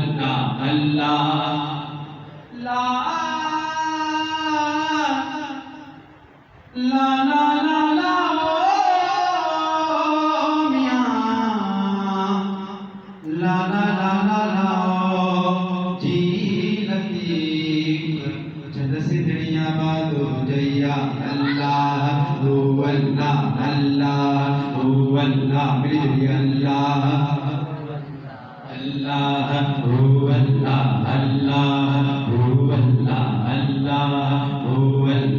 اللہ اللہ لا لا لا لا لا میاں لا لا لا لا لا جی لطیف جد سدھڑیاں بادو جیا اللہ ہو اللہ اللہ ہو اللہ میری اللہ اللہ ہو اللہ اللہ ہو اللہ اللہ ہو اللہ